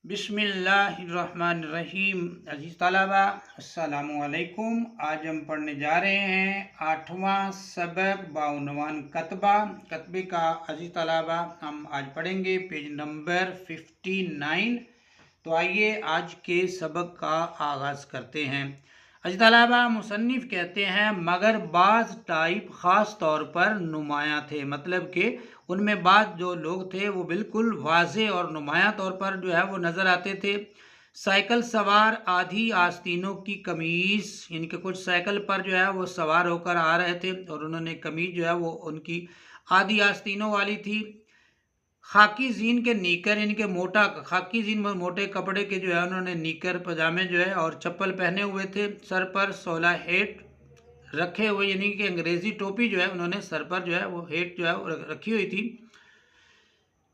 बिस्मिल्लाहिर्रहमानिर्रहीम। अजीज़ तलबा अस्सलामु अलैकुम। आज हम पढ़ने जा रहे हैं 8वां सबक बाउनवान कतबा। कतबे का अजीज़ तलबा हम आज पढ़ेंगे पेज नंबर 59। तो आइए आज के सबक का आगाज़ करते हैं। अजीज़ तलबा मुसन्निफ़ कहते हैं मगर बाज़ टाइप ख़ास तौर पर नुमायाँ थे, मतलब कि उनमें बाद जो लोग थे वो बिल्कुल वाज़े और नुमायाँ तौर पर जो है वो नज़र आते थे। साइकिल सवार आधी आस्तीनों की कमीज़, यानी कि कुछ साइकिल पर जो है वो सवार होकर आ रहे थे और उन्होंने कमीज़ जो है वो उनकी आधी आस्तीनों वाली थी। खाकी जीन के नीकर, यानी कि मोटा खाकी जीन मोटे कपड़े के जो है उन्होंने नीकर पजामे जो है और चप्पल पहने हुए थे। सर पर 16 हेट रखे हुए, यानी कि अंग्रेजी टोपी जो है उन्होंने सर पर जो है वो हेट जो है रखी हुई थी।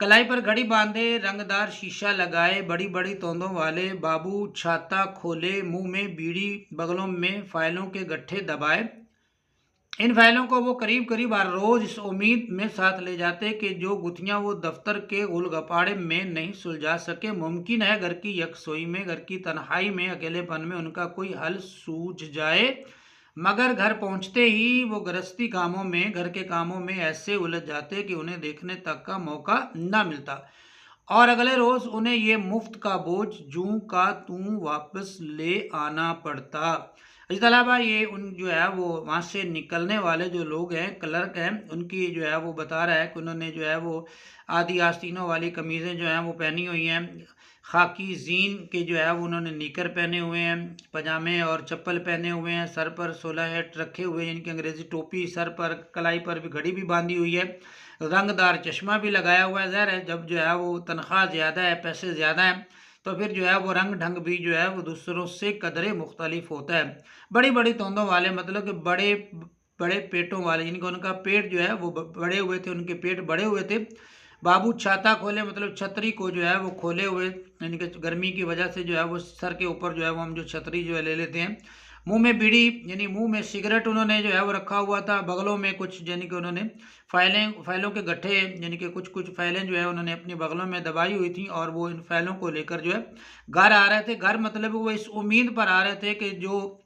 कलाई पर घड़ी बांधे, रंगदार शीशा लगाए, बड़ी बड़ी तोंदों वाले बाबू छाता खोले, मुंह में बीड़ी, बगलों में फाइलों के गट्ठे दबाए। इन फाइलों को वो करीब करीब हर रोज इस उम्मीद में साथ ले जाते कि जो गुत्थियां वो दफ्तर के गुलगपाड़े में नहीं सुलझा सके, मुमकिन है घर की यकसोई में, घर की तन्हाई में, अकेलेपन में उनका कोई हल सूझ जाए। मगर घर पहुंचते ही वो गृहस्थी कामों में, घर के कामों में ऐसे उलझ जाते कि उन्हें देखने तक का मौका न मिलता और अगले रोज उन्हें ये मुफ्त का बोझ जूं का तूं वापस ले आना पड़ता। इसके अलावा ये उन जो है वो वहाँ से निकलने वाले जो लोग हैं, क्लर्क हैं, उनकी जो है वो बता रहा है कि उन्होंने जो है वो आधी आस्तीनों वाली कमीज़ें जो हैं वो पहनी हुई हैं। खाकी जीन के जो है वो उन्होंने निकर पहने हुए हैं, पजामे और चप्पल पहने हुए हैं, सर पर 16 हेट रखे हुए हैं, इनकी अंग्रेजी टोपी सर पर, कलाई पर भी घड़ी भी बांधी हुई है, रंगदार चश्मा भी लगाया हुआ है। ज़ाहिर है जब जो है वो तनख्वाह ज़्यादा है, पैसे ज़्यादा हैं, तो फिर जो है वो रंग ढंग भी जो है वो दूसरों से कदरे मुख्तलिफ होता है। बड़ी बड़ी तोंदों वाले, मतलब कि बड़े बड़े पेटों वाले, जिनका उनका पेट जो है वो बड़े हुए थे, उनके पेट बड़े हुए थे। बाबू छाता खोले, मतलब छतरी को जो है वो खोले हुए, यानी कि गर्मी की वजह से जो है वो सर के ऊपर जो है वो हम जो छतरी जो है ले लेते हैं। मुंह में बीड़ी, यानी मुंह में सिगरेट उन्होंने जो है वो रखा हुआ था। बगलों में कुछ, यानी कि उन्होंने फाइलों के गट्ठे, यानी कि कुछ कुछ फाइलें जो है उन्होंने अपनी बगलों में दबाई हुई थी और वो इन फाइलों को लेकर जो है घर आ रहे थे। घर मतलब वो इस उम्मीद पर आ रहे थे कि जो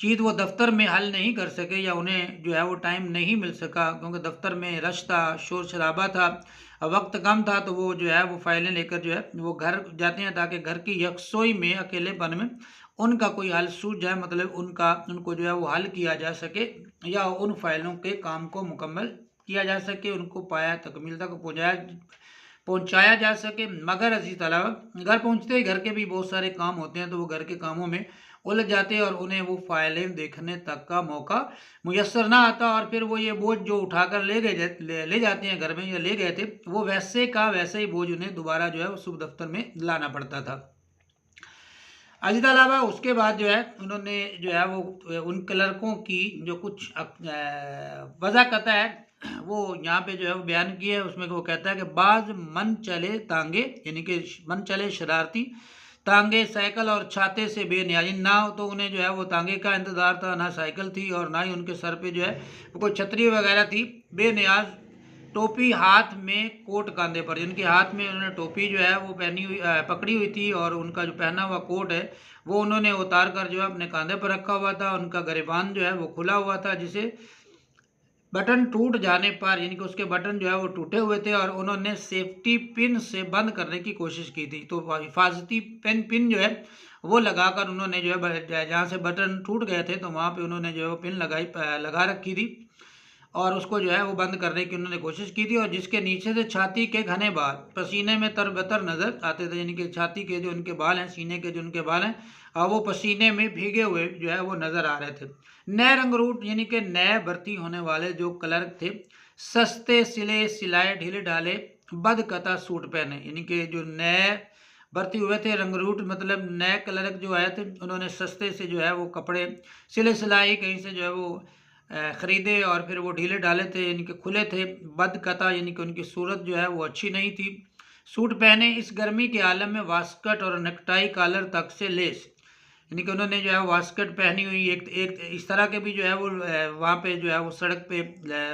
चीज़ वो दफ्तर में हल नहीं कर सके या उन्हें जो है वो टाइम नहीं मिल सका, क्योंकि दफ्तर में रश था, शोर शराबा था, वक्त कम था, तो वो जो है वो फाइलें लेकर जो है वो घर जाते हैं ताकि घर की यकसोई में, अकेलेपन में उनका कोई हल सूझ जाए, मतलब उनको जो है वो हल किया जा सके या उन फाइलों के काम को मुकम्मल किया जा सके, उनको पाया तकमील तक पहुँचाया जा सके। मगर अजीज तलबा घर पहुँचते ही घर के भी बहुत सारे काम होते हैं, तो वो घर के कामों में उलझ जाते और उन्हें वो फाइलें देखने तक का मौका मुयस्सर ना आता और फिर वो ये बोझ जो उठाकर ले जाते हैं घर में या ले गए थे, वो वैसे का वैसे ही बोझ उन्हें दोबारा जो है वो सुबह दफ्तर में लाना पड़ता था। अजीत अलावा उसके बाद जो है उन्होंने जो है वो उन क्लर्कों की जो कुछ वज़ाकत है वो यहाँ पे जो है वो बयान की है। उसमें वो कहता है कि बाज मन चले तांगे, यानी कि मन चले शरारती तांगे साइकिल और छाते से बेनियाजी ना हो, तो उन्हें जो है वो तांगे का इंतज़ार था, ना साइकिल थी और ना ही उनके सर पे जो है कोई छतरी वगैरह थी। बेनियाज टोपी हाथ में, कोट कंधे पर, जिनके हाथ में उन्होंने टोपी जो है वो पहनी हुई पकड़ी हुई थी और उनका जो पहना हुआ कोट है वो उन्होंने उतार कर जो है अपने कंधे पर रखा हुआ था। उनका गिरबान जो है वो खुला हुआ था, जिसे बटन टूट जाने पर, यानी कि उसके बटन जो है वो टूटे हुए थे और उन्होंने सेफ्टी पिन से बंद करने की कोशिश की थी। तो हिफाजती पिन जो है वो लगाकर उन्होंने जो है जहाँ से बटन टूट गए थे तो वहाँ पे उन्होंने जो है वो पिन लगा रखी थी और उसको जो है वो बंद करने की उन्होंने कोशिश की थी। और जिसके नीचे से छाती के घने बाल पसीने में तरबतर नजर आते थे, यानी कि छाती के जो उनके बाल हैं, सीने के जो उनके बाल हैं, वो पसीने में भीगे हुए जो है वो नजर आ रहे थे। नए रंगरूट, यानी कि नए भर्ती होने वाले जो क्लर्क थे, सस्ते सिले सिलाए ढीले ढाले बदकता सूट पहने, यानी कि जो नए भर्ती हुए थे रंगरूट, मतलब नए क्लर्क जो आए थे, उन्होंने सस्ते से जो है वो कपड़े सिले सिलाई कहीं से जो है वो ख़रीदे और फिर वो ढीले ढाले थे, यानी कि खुले थे। बदकता, यानी कि उनकी सूरत जो है वो अच्छी नहीं थी। सूट पहने इस गर्मी के आलम में वास्कट और नेकटाई कॉलर तक से लेस, यानी कि उन्होंने जो है वास्कट पहनी हुई, एक एक इस तरह के भी जो है वो वहाँ पे जो है वो सड़क पे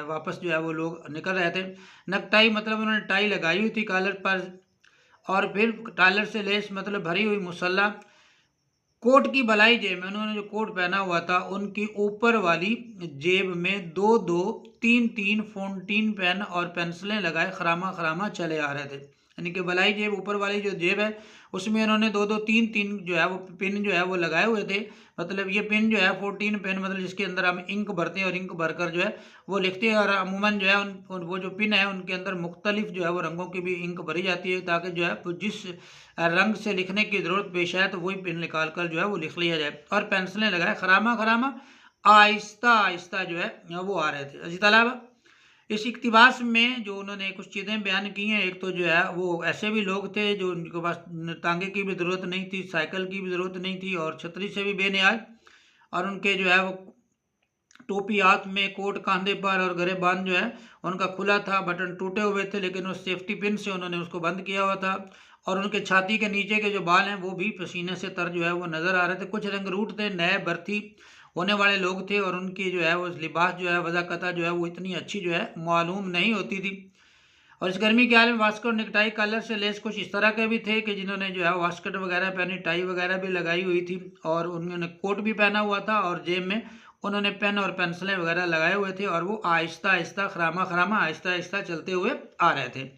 वापस जो है वो लोग निकल रहे थे। नेकटाई मतलब उन्होंने टाई लगाई हुई थी कॉलर पर और फिर टालर से लेस मतलब भरी हुई मुसल्ला, कोट की बलाई जेब में उन्होंने जो कोट पहना हुआ था उनकी ऊपर वाली जेब में दो दो तीन तीन फाउंटेन पेन और पेंसिलें लगाए खरामा खरामा चले आ रहे थे। यानी कि बलाई जेब, ऊपर वाली जो जेब है उसमें उन्होंने दो दो तीन तीन जो है वो पिन जो है वो लगाए हुए थे। मतलब ये पिन जो है 14 पेन, मतलब जिसके अंदर हम इंक भरते हैं और इंक भरकर जो है वो लिखते हैं। और अमूमन जो है वो जो पिन है उनके अंदर मुख्तलिफ जो है वो रंगों की भी इंक भरी जाती है, ताकि जो है जिस रंग से लिखने की ज़रूरत पेश आए तो वही पिन निकाल कर जो है वो लिख लिया जाए। और पेंसिलें लगाए खरामा खरामा आहिस्ता आहिस्ता जो है वो आ रहे थे। अजी तालाब इस इक़्तिबास में जो उन्होंने कुछ चीज़ें बयान की हैं, एक तो जो है वो ऐसे भी लोग थे जो उनके पास टांगे की भी ज़रूरत नहीं थी, साइकिल की भी ज़रूरत नहीं थी और छतरी से भी बेनियाज, और उनके जो है वो टोपी हाथ में, कोट कंधे पर और गरेबान जो है उनका खुला था, बटन टूटे हुए थे लेकिन उस सेफ्टी पिन से उन्होंने उसको बंद किया हुआ था। और उनके छाती के नीचे के जो बाल हैं वो भी पसीने से तर जो है वो नज़र आ रहे थे। कुछ रंगरूट थे, नए भर्ती होने वाले लोग थे और उनकी जो है वो लिबास जो है वज़ाकता जो है वो इतनी अच्छी जो है मालूम नहीं होती थी। और इस गर्मी के हाल में वास्कट नेकटाई कलर से लेस कुछ इस तरह के भी थे कि जिन्होंने जो है वास्कट वगैरह पहनी, टाई वगैरह भी लगाई हुई थी और उन्होंने कोट भी पहना हुआ था और जेब में उन्होंने पेन और पेंसिलें वगैरह लगाए हुए थे और वो आहिस्ता आहिस्ता खरामा खरामा आहिस्ता आहिस्ता चलते हुए आ रहे थे।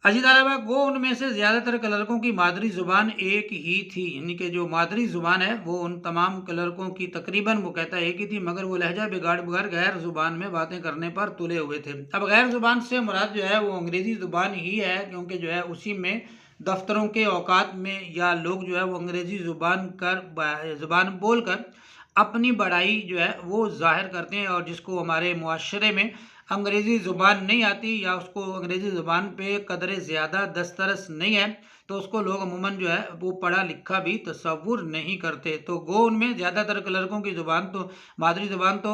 अजीज अलावा गो उनमें से ज़्यादातर कलरकों की मादरी ज़ुबान एक ही थी, यानी कि जो मादरी ज़ुबान है वो उन तमाम कलरकों की तकरीबन वो कहता है एक ही थी, मगर वो लहजा बिगाड़ बिगाड़ गैर ज़ुबान में बातें करने पर तुले हुए थे। अब गैर ज़ुबान से मुराद जो है वो अंग्रेज़ी ज़ुबान ही है, क्योंकि जो है उसी में दफ्तरों के औकात में या लोग जो है वो अंग्रेज़ी ज़ुबान बोल कर अपनी बड़ाई जो है वो ज़ाहिर करते हैं। और जिसको हमारे मुआशरे में अंग्रेज़ी ज़ुबान नहीं आती या उसको अंग्रेज़ी ज़ुबान पे कदर ज़्यादा दस्तरस नहीं है, तो उसको लोग अमूमन जो है वो पढ़ा लिखा भी तसव्वुर नहीं करते। तो गो उनमें ज़्यादातर कलरकों की ज़ुबान तो मादरी ज़ुबान तो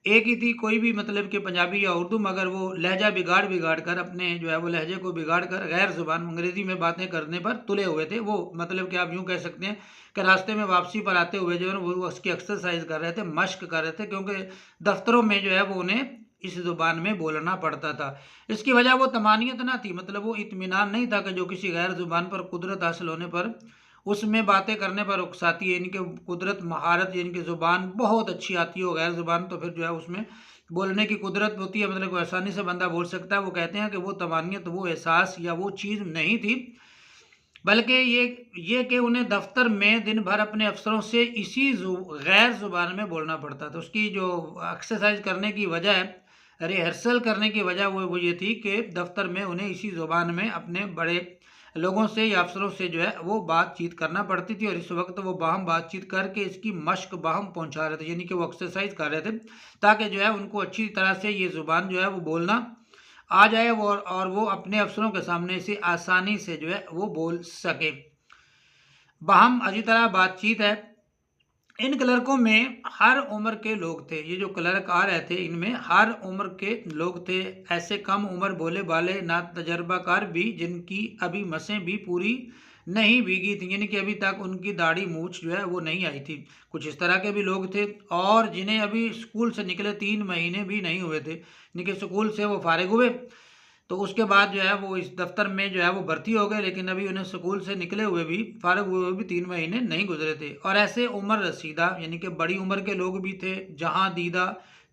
एक ही थी, कोई भी मतलब कि पंजाबी या उर्दू, मगर वो लहजा बिगाड़ बिगाड़ कर अपने जो है वो लहजे को बिगाड़ कर गैर ज़ुबान अंग्रेज़ी में बातें करने पर तुले हुए थे। वो मतलब कि आप यूँ कह सकते हैं कि रास्ते में वापसी पर आते हुए जो है वो उसकी एक्सरसाइज कर रहे थे, मश्क कर रहे थे, क्योंकि दफ्तरों में जो है वो उन्हें इस ज़ुबान में बोलना पड़ता था। इसकी वजह वो तमानियत ना थी, मतलब वो इत्मीनान नहीं था कि जो किसी गैर ज़ुबान पर कुदरत हासिल होने पर उसमें बातें करने पर उकसाती है, यानी कि कुदरत महारत, यानी कि ज़ुबान बहुत अच्छी आती हो गैर ज़ुबान, तो फिर जो है उसमें बोलने की कुदरत होती है, मतलब आसानी से बंदा बोल सकता है। वो कहते हैं कि वो तमानियत, वो एहसास या वो चीज़ नहीं थी, बल्कि ये कि उन्हें दफ्तर में दिन भर अपने अफसरों से इसी गैर ज़ुबान में बोलना पड़ता था। उसकी जो एक्सरसाइज करने की वजह है, रिहर्सल करने की वजह वो ये थी कि दफ्तर में उन्हें इसी ज़ुबान में अपने बड़े लोगों से या अफसरों से जो है वो बातचीत करना पड़ती थी। और इस वक्त वो बाहम बातचीत करके इसकी मश्क बाहम पहुंचा रहे थे, यानी कि वो एक्सरसाइज कर रहे थे ताकि जो है उनको अच्छी तरह से ये ज़ुबान जो है वो बोलना आ जाए वो, और वो अपने अफसरों के सामने इसे आसानी से जो है वो बोल सके। बाहम अच्छी तरह बातचीत है। इन क्लर्कों में हर उम्र के लोग थे, ये जो क्लर्क आ रहे थे इनमें हर उम्र के लोग थे, ऐसे कम उम्र भोले भाले ना तजर्बाकार भी जिनकी अभी मसें भी पूरी नहीं भीगी थी, यानी कि अभी तक उनकी दाढ़ी मूछ जो है वो नहीं आई थी। कुछ इस तरह के भी लोग थे और जिन्हें अभी स्कूल से निकले 3 महीने भी नहीं हुए थे, यानी कि स्कूल से वो फारिग हुए तो उसके बाद जो है वो इस दफ्तर में जो है वो भर्ती हो गए, लेकिन अभी उन्हें स्कूल से निकले हुए भी, फारिग हुए भी 3 महीने नहीं गुजरे थे। और ऐसे उम्र रसीदा यानी कि बड़ी उम्र के लोग भी थे, जहां दीदा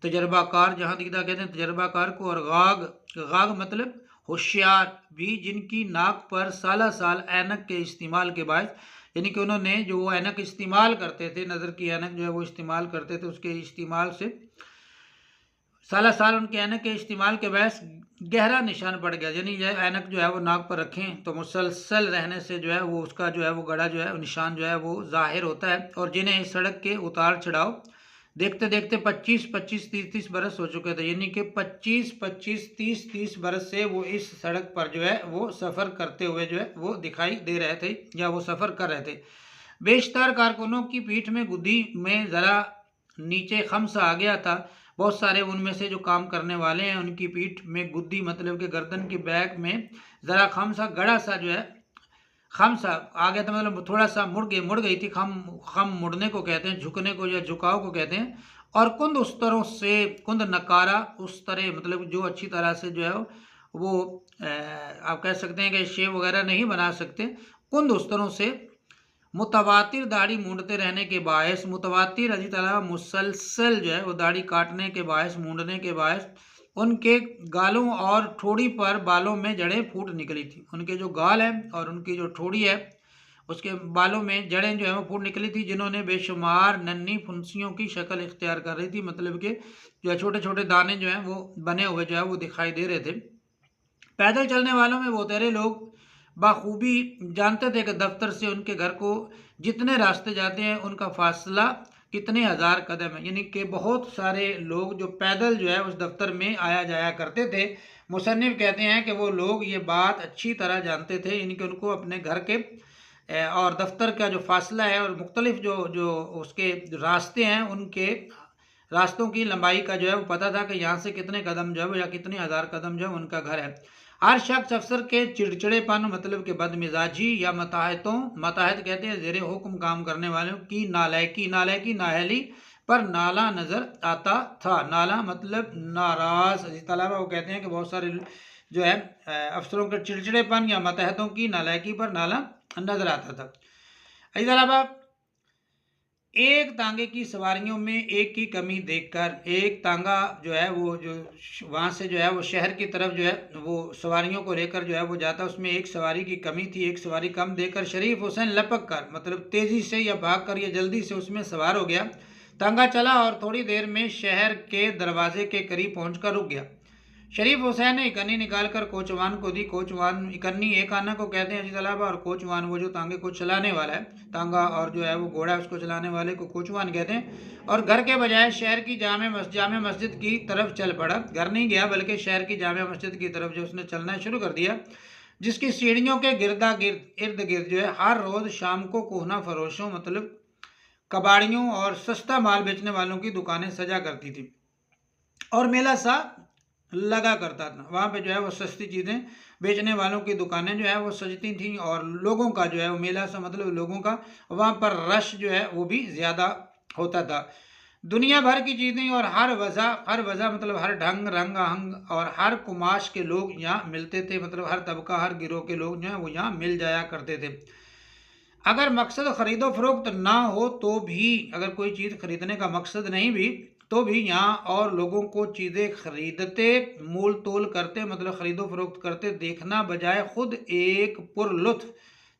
तजर्बाकार, जहां दीदा कहते हैं तजर्बाकार को, और गाग, गाग मतलब होशियार भी, जिनकी नाक पर साला साल ऐनक के इस्तेमाल के बाद, यानी कि उन्होंने जो वो ऐनक इस्तेमाल करते थे, नज़र की ऐनक जो है वो इस्तेमाल करते थे, उसके इस्तेमाल से साला साल उनके ऐनक के इस्तेमाल के बहस गहरा निशान पड़ गया। यानी यह ऐनक जो है वो नाक पर रखें तो मुसलसल रहने से जो है वो उसका जो है वो गड़ा जो है निशान जो है वो जाहिर होता है। और जिन्हें इस सड़क के उतार चढ़ाव देखते देखते 25-25, 30-30 बरस हो चुके थे, यानी कि 25-25, 30-30 बरस से वो इस सड़क पर जो है वो सफ़र करते हुए जो है वो दिखाई दे रहे थे या वो सफ़र कर रहे थे। बेशतर कारकुनों की पीठ में गुद्दी में ज़रा नीचे खम्स आ गया था। बहुत सारे उनमें से जो काम करने वाले हैं उनकी पीठ में गुद्दी मतलब कि गर्दन की बैक में ज़रा खम्सा गड़ा सा जो है खम्सा आ गया था, मतलब थोड़ा सा मुड़ गई थी। खम मुड़ने को कहते हैं, झुकने को या झुकाव को कहते हैं। और कुंद उस तरह से कुंद नकारा उस तरह मतलब जो अच्छी तरह से जो है वो आप कह सकते हैं कि शेव वगैरह नहीं बना सकते, उन दोस्तों से मुतवातिर दाढ़ी मूंडते रहने के बायस, मुतवातिर अजी ताला मुसलसल जो है वो दाढ़ी काटने के बायस, मूंडने के बायस उनके गालों और ठोड़ी पर बालों में जड़ें फूट निकली थी। उनके जो गाल है और उनकी जो ठोड़ी है उसके बालों में जड़ें जो है वो फूट निकली थी, जिन्होंने बेशुमार नन्ही फुंसियों की शक्ल इख्तियार कर रही थी। मतलब कि जो है छोटे छोटे दाने जो हैं वो बने हुए जो है वो दिखाई दे रहे थे। पैदल चलने वालों में बहुतेरे लोग बाखूबी जानते थे कि दफ्तर से उनके घर को जितने रास्ते जाते हैं उनका फासला कितने हज़ार कदम है, यानी कि बहुत सारे लोग जो पैदल जो है उस दफ्तर में आया जाया करते थे। मुसन्निफ कहते हैं कि वो लोग ये बात अच्छी तरह जानते थे, यानी कि उनको अपने घर के और दफ्तर का जो फासला है और मुख्तलिफ जो जो उसके रास्ते हैं उनके रास्तों की लंबाई का जो है वो पता था कि यहाँ से कितने कदम जो है या कितने हज़ार कदम जो है उनका घर है। हर शख्स अफसर के चिड़चिड़ेपन मतलब कि बदमिजाजी या मताहतों, मताहत कहते हैं ज़ेरे हुक्म काम करने वालों की नालायकी, नालायकी नाहली पर नाला नज़र आता था। नाला मतलब नाराज़। इस तलाबा वो कहते हैं कि बहुत सारे जो है अफसरों के चिड़चिड़ेपन या मतहतों की नालायकी पर नाला नजर आता था। इस अलावा एक तांगे की सवारियों में एक की कमी देखकर एक तांगा जो है वो जो वहाँ से जो है वो शहर की तरफ जो है वो सवारियों को लेकर जो है वो जाता, उसमें एक सवारी की कमी थी, एक सवारी कम देखकर शरीफ हुसैन लपक कर मतलब तेज़ी से या भाग कर या जल्दी से उसमें सवार हो गया। तांगा चला और थोड़ी देर में शहर के दरवाजे के करीब पहुँच रुक गया। शरीफ हुसैन ने इकन्नी निकालकर कोचवान को दी। कोचवान, इकन्नी एक आना को कहते हैं अजीज अलाबा, और कोचवान वो जो तांगे को चलाने वाला है, तांगा और जो है वो घोड़ा है उसको चलाने वाले को कोचवान कहते हैं। और घर के बजाय शहर की जामे मस्जिद की तरफ चल पड़ा। घर नहीं गया बल्कि शहर की जामे मस्जिद की तरफ जो उसने चलना शुरू कर दिया, जिसकी सीढ़ियों के इर्द गिर्द जो है हर रोज़ शाम को कोहना फरोशों मतलब कबाड़ियों और सस्ता माल बेचने वालों की दुकानें सजा करती थी और मेला सा लगा करता था। वहाँ पे जो है वो सस्ती चीज़ें बेचने वालों की दुकानें जो है वो सजती थीं और लोगों का जो है वो मेला सा मतलब लोगों का वहाँ पर रश जो है वो भी ज़्यादा होता था। दुनिया भर की चीज़ें और हर वजह मतलब हर ढंग रंग अहंग और हर कुमाश के लोग यहाँ मिलते थे। मतलब हर तबका हर गिरोह के लोग जो हैं वो यहाँ मिल जाया करते थे। अगर मकसद ख़रीदो फरोख्त ना हो तो भी, अगर कोई चीज़ खरीदने का मकसद नहीं भी तो भी यहाँ और लोगों को चीज़ें खरीदते मोल तोल करते मतलब ख़रीदो फरोख्त करते देखना बजाय खुद एक पुरलुत्फ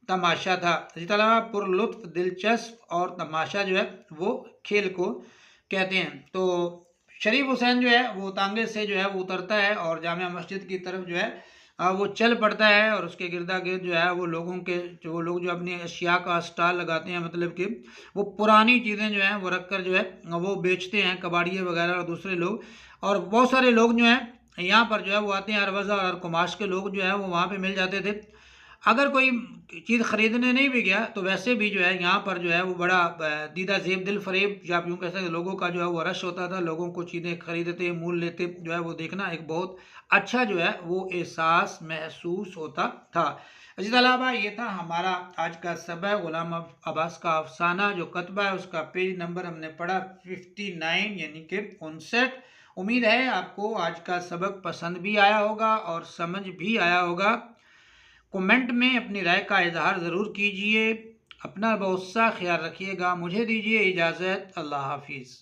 तमाशा था। इसी तरह पुरलुत्फ दिलचस्प और तमाशा जो है वो खेल को कहते हैं। तो शरीफ हुसैन जो है वो तांगे से जो है वो उतरता है और जामिया मस्जिद की तरफ जो है वो चल पड़ता है और उसके गिरदा गिर्द जो है वो लोगों के वो लोग जो अपनी अशिया का स्टॉल लगाते हैं मतलब कि वो पुरानी चीज़ें जो हैं वो रख कर जो है वो बेचते हैं, कबाड़िए वगैरह और दूसरे लोग। और बहुत सारे लोग जो हैं यहाँ पर जो है वो आते हैं, हर वज़ा और कुमाश के लोग जो है वो वहाँ पे मिल जाते थे। अगर कोई चीज़ ख़रीदने नहीं भी गया तो वैसे भी जो है यहाँ पर जो है वो बड़ा दीदा ज़ेब दिल फ़रेब या यूँ कह सकते लोगों का जो है वो रश होता था। लोगों को चीज़ें खरीदते मूल लेते जो है वो देखना एक बहुत अच्छा जो है वो एहसास महसूस होता था। इसी अलावा ये था हमारा आज का सबक ग़ुलाम अब्बास का अफसाना जो कतबा है उसका पेज नंबर हमने पढ़ा 59 यानी कि 59। उम्मीद है आपको आज का सबक पसंद भी आया होगा और समझ भी आया होगा। कमेंट में अपनी राय का इजहार ज़रूर कीजिए। अपना बहुत सा ख्याल रखिएगा। मुझे दीजिए इजाज़त। अल्लाह हाफिज़।